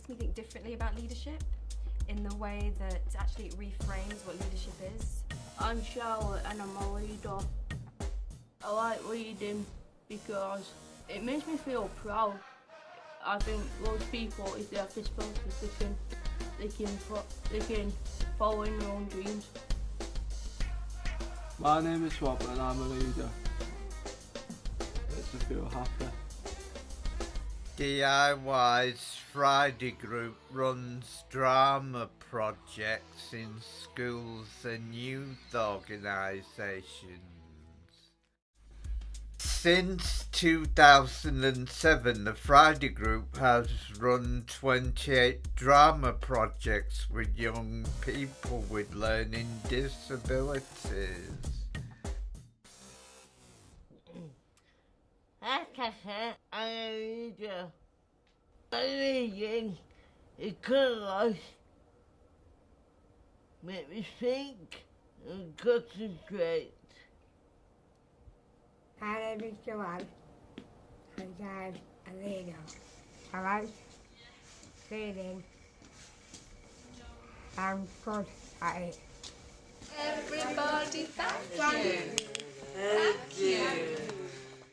me think differently about leadership in the way that actually it reframes what leadership is. I'm Charlotte and I'm a leader. I like leading because it makes me feel proud. I think most people, if they have this focus, they can follow in their own dreams. My name is Rob and I'm a leader. Makes me feel happy. DIY's Friday group runs drama projects in schools and youth organisations. Since 2007, the Friday group has run 28 drama projects with young people with learning disabilities. I'm a leader. Leading because make me think and concentrate. My name is Joanne and I'm a leader. I like reading. I'm good at it. Everybody, thank you. Thank you.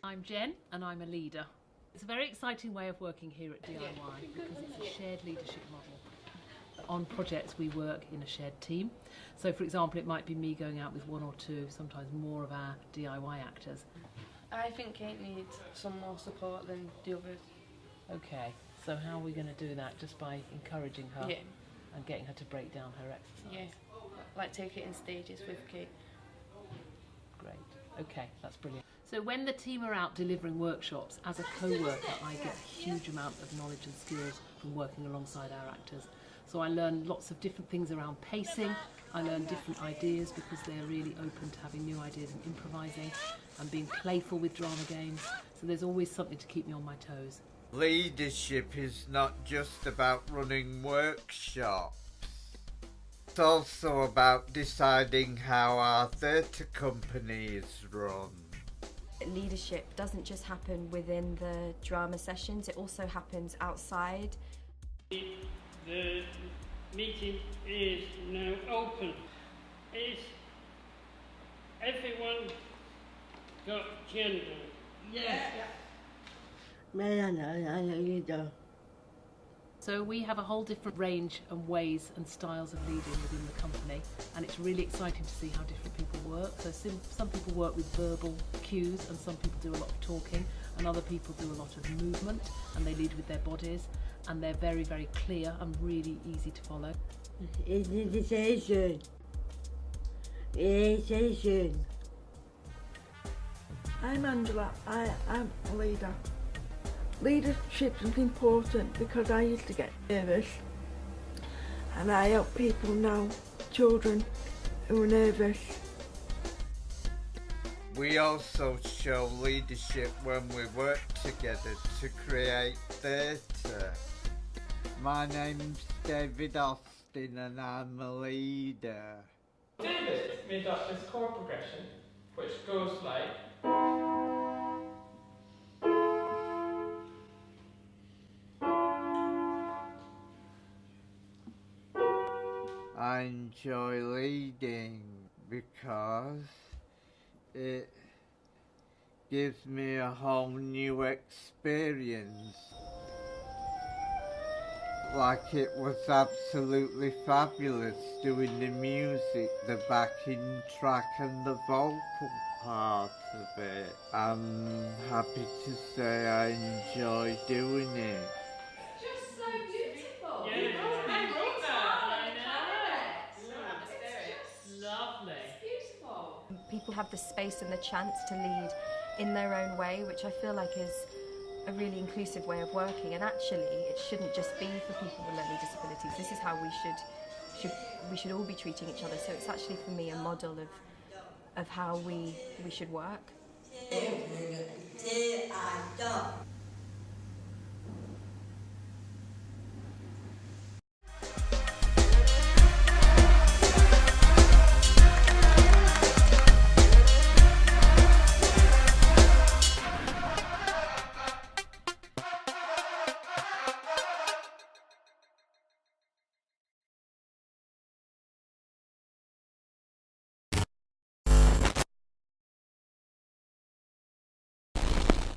I'm Jen and I'm a leader. It's a very exciting way of working here at DIY because it's a shared leadership model. On projects we work in a shared team. So for example it might be me going out with one or two, sometimes more of our DIY actors. I think Kate needs some more support than the others. Okay, so how are we going to do that? Just by encouraging her and getting her to break down her exercise? Yeah, like take it in stages with Kate. Great, okay, that's brilliant. So when the team are out delivering workshops, as a co-worker I get a huge amount of knowledge and skills from working alongside our actors. So I learn lots of different things around pacing, I learn different ideas because they're really open to having new ideas and improvising and being playful with drama games. So there's always something to keep me on my toes. Leadership is not just about running workshops. It's also about deciding how our theatre company is run. Leadership doesn't just happen within the drama sessions, it also happens outside. The meeting is now open. Is everyone got gender? Yes. Me and I'm a leader. So we have a whole different range and ways and styles of leading within the company, and it's really exciting to see how different people work. So some people work with verbal cues and some people do a lot of talking, and other people do a lot of movement and they lead with their bodies, and they're very, very clear and really easy to follow. Initiation. Initiation. I'm Angela, I'm a leader. Leadership is important because I used to get nervous and I help people now, children who are nervous. We also show leadership when we work together to create theatre. My name's David Austin and I'm a leader. David made up this chord progression which goes like I enjoy leading because it gives me a whole new experience. Like it was absolutely fabulous doing the music, the backing track and the vocal part of it. I'm happy to say I enjoy doing it. Just so beautiful. Yeah. I wrote that. Lovely. It's beautiful. People have the space and the chance to lead in their own way, which I feel like is a really inclusive way of working, and actually it shouldn't just be for people with learning disabilities. This is how we should all be treating each other. So it's actually for me a model of how we should work.